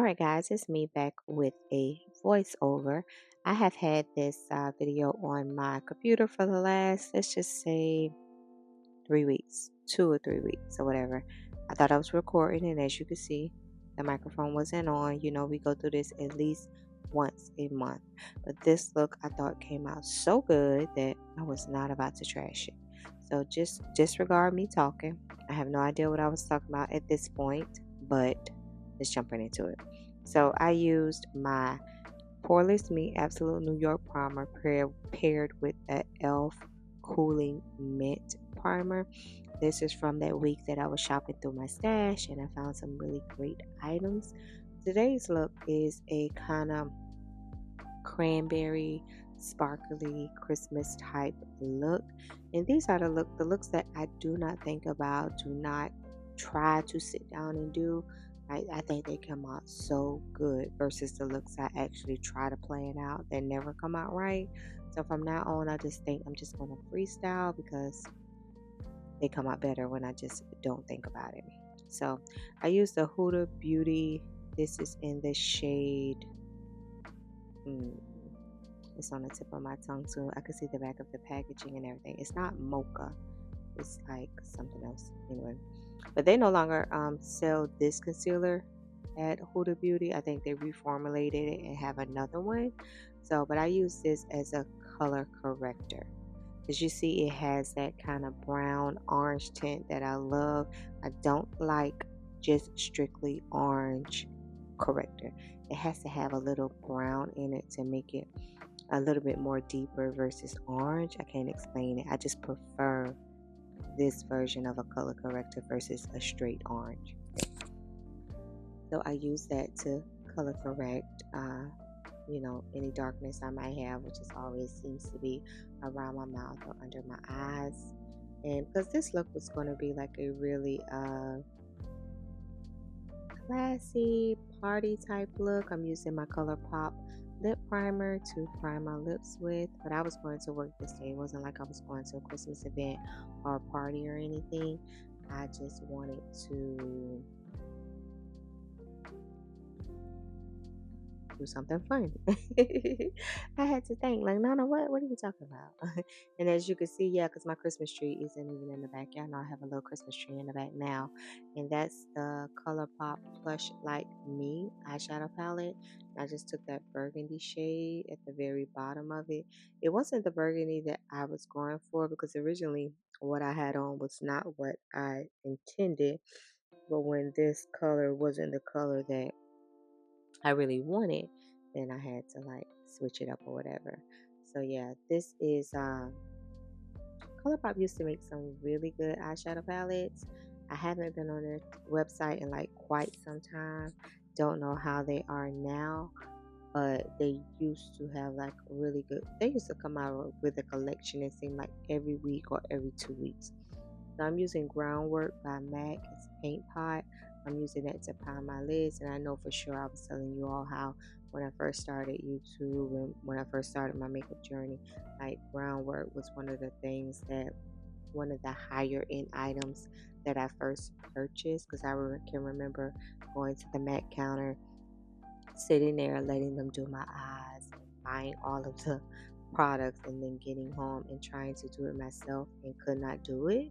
Alright guys, it's me back with a voiceover. I have had this video on my computer for the last, let's just say 3 weeks, 2 or 3 weeks or whatever. I thought I was recording, and as you can see, the microphone wasn't on. You know, we go through this at least once a month. But this look I thought came out so good that I was not about to trash it. So just disregard me talking. I have no idea what I was talking about at this point, but let's jump right into it. So I used my Poreless Me Absolute New York Primer paired with that e.l.f. Cooling Mint Primer. This is from that week that I was shopping through my stash and I found some really great items. Today's look is a kind of cranberry, sparkly Christmas type look. And these are the looks that I do not think about, do not try to sit down and do. I think they come out so good versus the looks I actually try to plan out that never come out right. So from now on, I just think I'm just going to freestyle because they come out better when I just don't think about it. So I use the Huda Beauty. This is in the shade, it's on the tip of my tongue too. I can see the back of the packaging and everything. It's not mocha. It's like something else. Anyway. But they no longer sell this concealer at Huda Beauty. I think they reformulated it and have another one. So, but I use this as a color corrector. As you see, it has that kind of brown orange tint that I love. I don't like just strictly orange corrector. It has to have a little brown in it to make it a little bit more deeper versus orange. I can't explain it. I just prefer this version of a color corrector versus a straight orange. So I use that to color correct any darkness I might have, which is always seems to be around my mouth or under my eyes. And because this look was going to be like a really classy party type look, I'm using my ColourPop lip primer to prime my lips with, but I was going to work this day. It wasn't like I was going to a Christmas event or a party or anything. I just wanted to do something fun. I had to think, like, Nana, what are you talking about? And as you can see, yeah, because my Christmas tree isn't even in the back. Y'all know I have a little Christmas tree in the back now. And that's the ColourPop Plush Like Me eyeshadow palette. I just took that burgundy shade at the very bottom of it. It wasn't the burgundy that I was going for because originally what I had on was not what I intended. But when this color wasn't the color that I really wanted, then I had to like switch it up or whatever. So yeah, this is ColourPop used to make some really good eyeshadow palettes. I haven't been on their website in like quite some time. Don't know how they are now, but they used to have like really good. They used to come out with a collection. It seemed like every week or every 2 weeks. So I'm using Groundwork by MAC. It's a paint pot. I'm using that to prime my lids, and I know for sure I was telling you all how when I first started YouTube and when I first started my makeup journey, like Groundwork was one of the higher end items that I first purchased because I can remember going to the MAC counter, sitting there, letting them do my eyes, and buying all of the products, and then getting home and trying to do it myself and could not do it.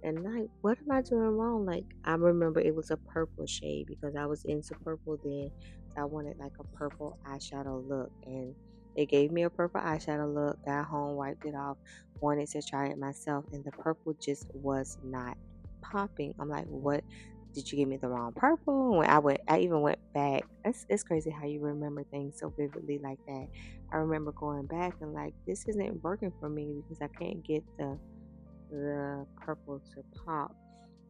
And like, what am I doing wrong? Like, I remember it was a purple shade because I was into purple then. So I wanted like a purple eyeshadow look. And they gave me a purple eyeshadow look. Got home, wiped it off, wanted to try it myself. And the purple just was not popping. I'm like, what? Did you give me the wrong purple? When I even went back. It's crazy how you remember things so vividly like that. I remember going back and like, this isn't working for me because I can't get the purple to pop.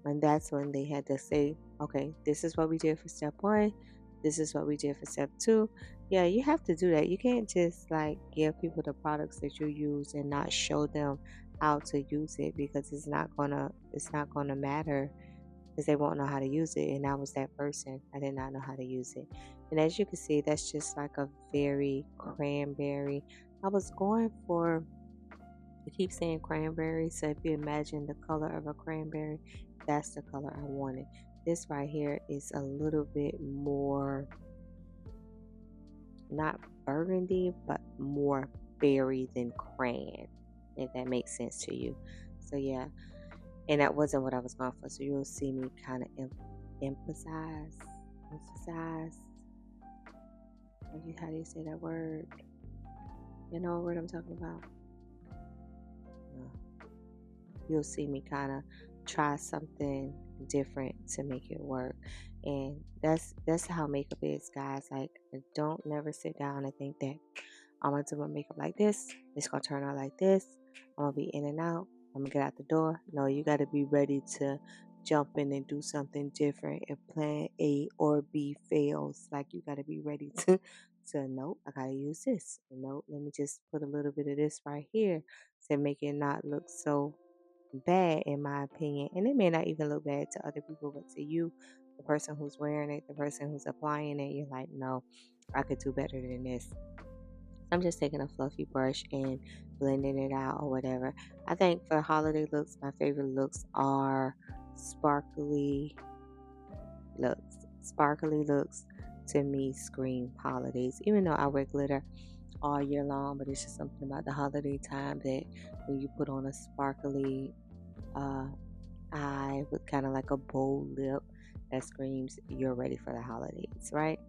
And that's when they had to say, okay, this is what we did for step 1, this is what we did for step 2. Yeah, you have to do that. You can't just like give people the products that you use and not show them how to use it because it's not gonna matter because they won't know how to use it. And I was that person. I did not know how to use it. And as you can see, that's just like a very cranberry. I was going for, I keep saying cranberry, so if you imagine the color of a cranberry, that's the color I wanted. This right here is a little bit more not burgundy, but more berry than crayon, if that makes sense to you. So yeah, and that wasn't what I was going for. So you'll see me kind of emphasize. How do you say that word? You know what I'm talking about? You'll see me kind of try something different to make it work. And that's how makeup is, guys. Like, don't never sit down and think that I'm gonna do my makeup like this, it's gonna turn out like this, I'm gonna be in and out, I'm gonna get out the door. No, you gotta be ready to jump in and do something different if plan A or B fails. Like, you gotta be ready to nope, I gotta use this. Nope, let me just put a little bit of this right here to make it not look so bad, in my opinion. And it may not even look bad to other people, but to you, the person who's wearing it, the person who's applying it, you're like, no, I could do better than this. I'm just taking a fluffy brush and blending it out or whatever. I think for holiday looks, my favorite looks are sparkly looks. Sparkly looks to me scream holidays, even though I wear glitter all year long, but it's just something about the holiday time that when you put on a sparkly eye with kind of like a bold lip, that screams you're ready for the holidays, right?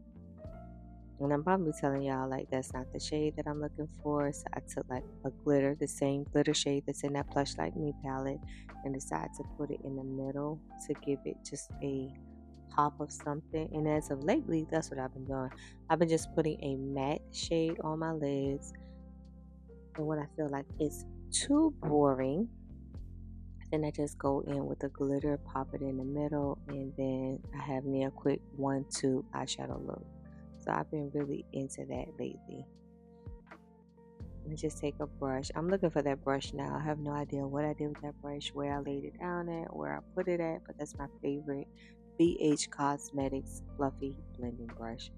And I'm probably telling y'all like that's not the shade that I'm looking for. So I took like a glitter, the same glitter shade that's in that Plush Like Me palette, and decided to put it in the middle to give it just a pop of something. And as of lately, that's what I've been doing. I've been just putting a matte shade on my lids, and when I feel like it's too boring, then I just go in with the glitter, pop it in the middle, and then I have me a quick 1-2 eyeshadow look. So I've been really into that lately. Let me just take a brush. I'm looking for that brush now. I have no idea what I did with that brush, where I laid it down at, where I put it at, but that's my favorite BH Cosmetics Fluffy Blending Brush.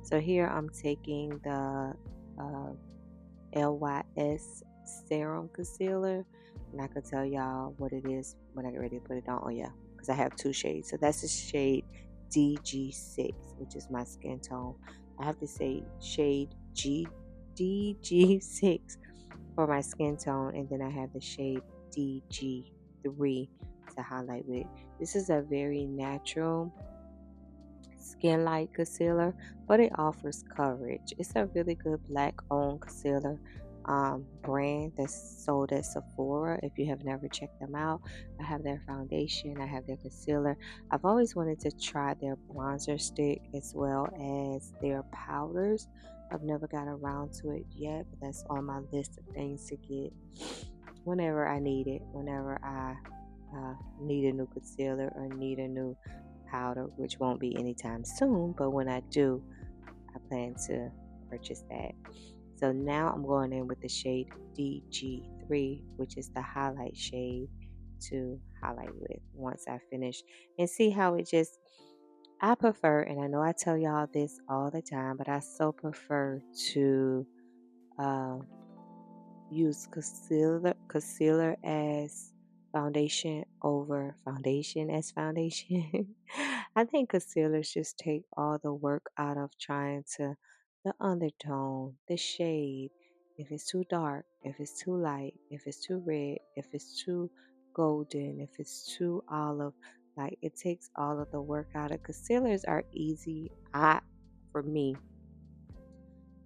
So here I'm taking the LYS Serum Concealer, and I can tell y'all what it is when I get ready to put it on. Oh yeah, because I have two shades. So that's the shade DG6, which is my skin tone. I have to say shade DG6 for my skin tone, and then I have the shade DG3 to highlight with. This is a very natural skin light concealer, but it offers coverage. It's a really good black owned concealer brand that's sold at Sephora. If you have never checked them out, I have their foundation, I have their concealer. I've always wanted to try their bronzer stick as well as their powders. I've never got around to it yet, but that's on my list of things to get whenever I need it, whenever I need a new concealer or need a new powder, which won't be anytime soon, but when I do, I plan to purchase that. So now I'm going in with the shade DG3, which is the highlight shade to highlight with once I finish, and see how it just, I prefer, and I know I tell y'all this all the time, but I so prefer to use concealer as foundation over foundation as foundation. I think concealers just take all the work out of trying to, the undertone, the shade, if it's too dark, if it's too light, if it's too red, if it's too golden, if it's too olive. Like, it takes all of the work out of concealers. Are easy. For me,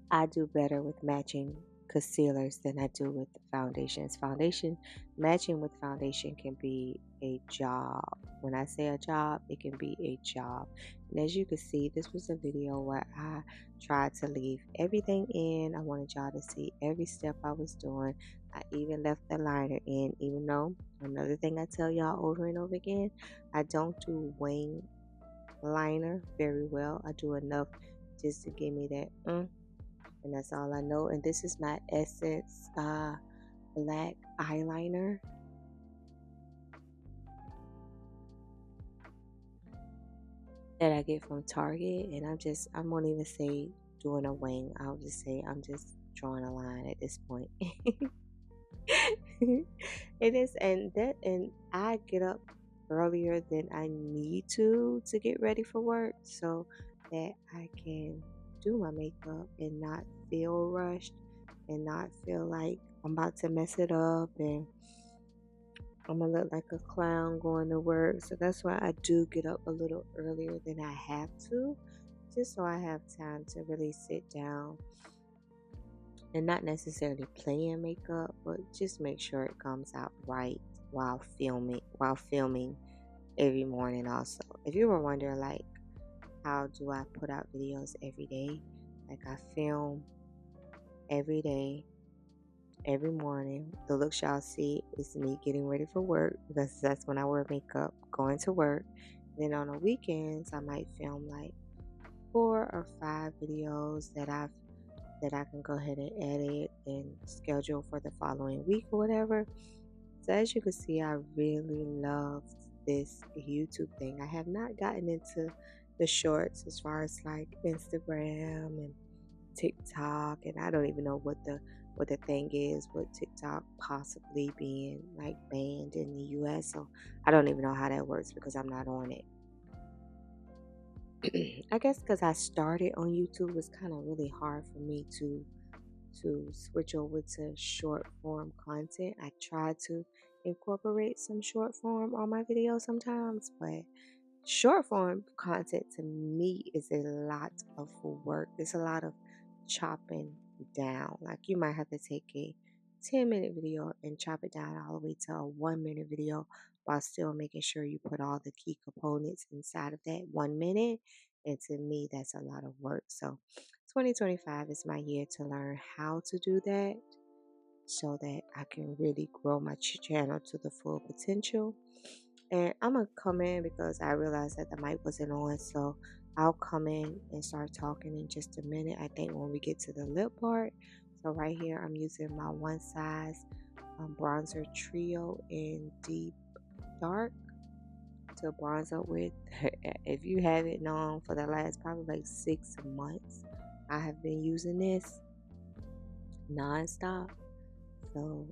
I do better with matching concealers than I do with foundations. Foundation, matching with foundation can be a job. When I say a job, it can be a job. And as you can see, this was a video where I tried to leave everything in. I wanted y'all to see every step I was doing. I even left the liner in, even though, another thing I tell y'all over and over again, I don't do wing liner very well. I do enough just to give me that and that's all I know. And this is my Essence black eyeliner. That I get from Target, and I won't even say doing a wing. I'll just say I'm just drawing a line at this point. It is, and I get up earlier than I need to get ready for work so that I can do my makeup and not feel rushed and not feel like I'm about to mess it up and I'm gonna look like a clown going to work. So that's why I do get up a little earlier than I have to, just so I have time to really sit down and not necessarily playing makeup, but just make sure it comes out right while filming every morning also. If you were wondering like how do I put out videos every day, like I film every day, every morning. The looks y'all see is me getting ready for work because that's when I wear makeup, going to work. Then on the weekends I might film like 4 or 5 videos that I can go ahead and edit and schedule for the following week or whatever. So as you can see, I really love this YouTube thing. I have not gotten into the shorts as far as like Instagram and TikTok, and I don't even know what the thing is with TikTok possibly being like banned in the US. So I don't even know how that works because I'm not on it. I guess because I started on YouTube, it's kind of really hard for me to switch over to short form content. I try to incorporate some short form on my videos sometimes, but short form content to me is a lot of work. It's a lot of chopping down. Like you might have to take a 10-minute video and chop it down all the way to a 1-minute video while still making sure you put all the key components inside of that 1 minute. And to me, that's a lot of work. So 2025 is my year to learn how to do that so that I can really grow my channel to the full potential. And I'm going to come in because I realized that the mic wasn't on. So I'll come in and start talking in just a minute. I think when we get to the lip part. So right here, I'm using my One Size bronzer trio in deep dark to bronze up with. If you haven't known, for the last probably like 6 months, I have been using this non-stop. So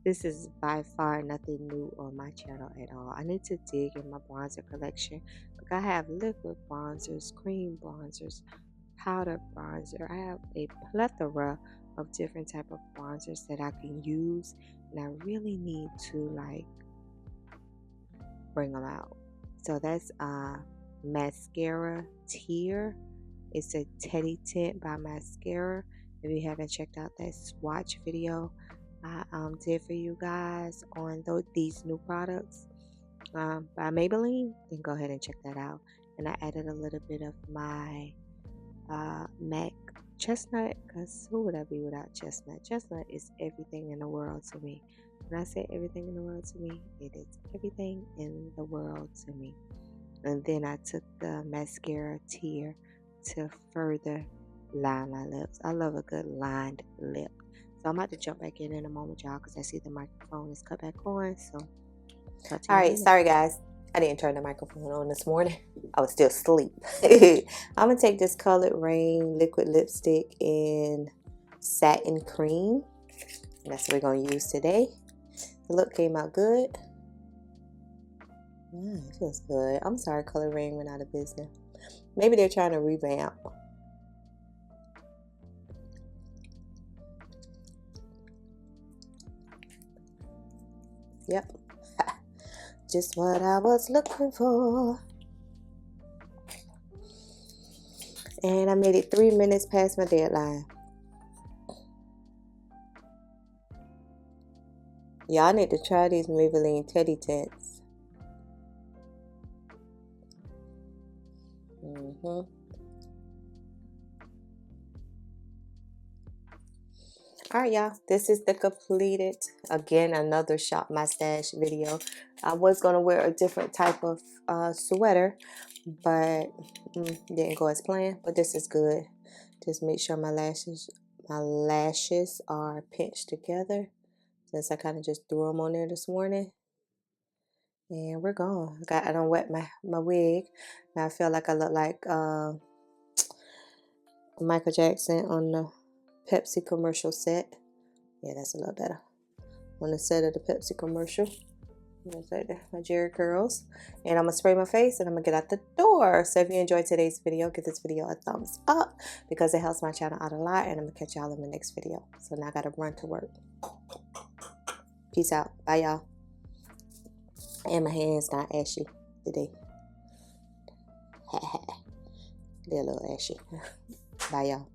this is by far nothing new on my channel at all. I need to dig in my bronzer collection because I have liquid bronzers, cream bronzers, powder bronzer. I have a plethora of different type of bronzers that I can use, and I really need to like bring them out. So that's mascara Tier. It's a Teddy Tint by Mascara. If you haven't checked out that swatch video I did for you guys on these new products by Maybelline, then go ahead and check that out. And I added a little bit of my MAC Chestnut, because who would I be without Chestnut? Chestnut is everything in the world to me. When I say everything in the world to me, it is everything in the world to me. And then I took the mascara Tier to further line my lips. I love a good lined lip. So I'm about to jump back in a moment, y'all, because I see the microphone is cut back on. So all right, sorry guys, I didn't turn the microphone on this morning. I was still asleep. I'm gonna take this Colored Rain liquid lipstick in Satin Cream. And that's what we're gonna use today. The look came out good. It feels good. I'm sorry Colored Rain went out of business. Maybe they're trying to revamp. Yep. Just what I was looking for. And I made it 3 minutes past my deadline. Y'all need to try these Maybelline Teddy Tints. Alright, y'all, this is the completed, again, another Shop My Stash video. I was going to wear a different type of sweater, but didn't go as planned. But this is good. Just make sure my lashes are pinched together, since I kind of just threw them on there this morning. And we're gone. I don't wet my wig. Now I feel like I look like Michael Jackson on the Pepsi commercial set. Yeah, that's a lot better. On the set of the Pepsi commercial. my Jerry curls, and I'm gonna spray my face and I'm gonna get out the door. So if you enjoyed today's video, give this video a thumbs up because it helps my channel out a lot, and I'm gonna catch y'all in the next video. So now I gotta run to work. Peace out. Bye, y'all. And my hands not ashy today. They're a little ashy. Bye, y'all.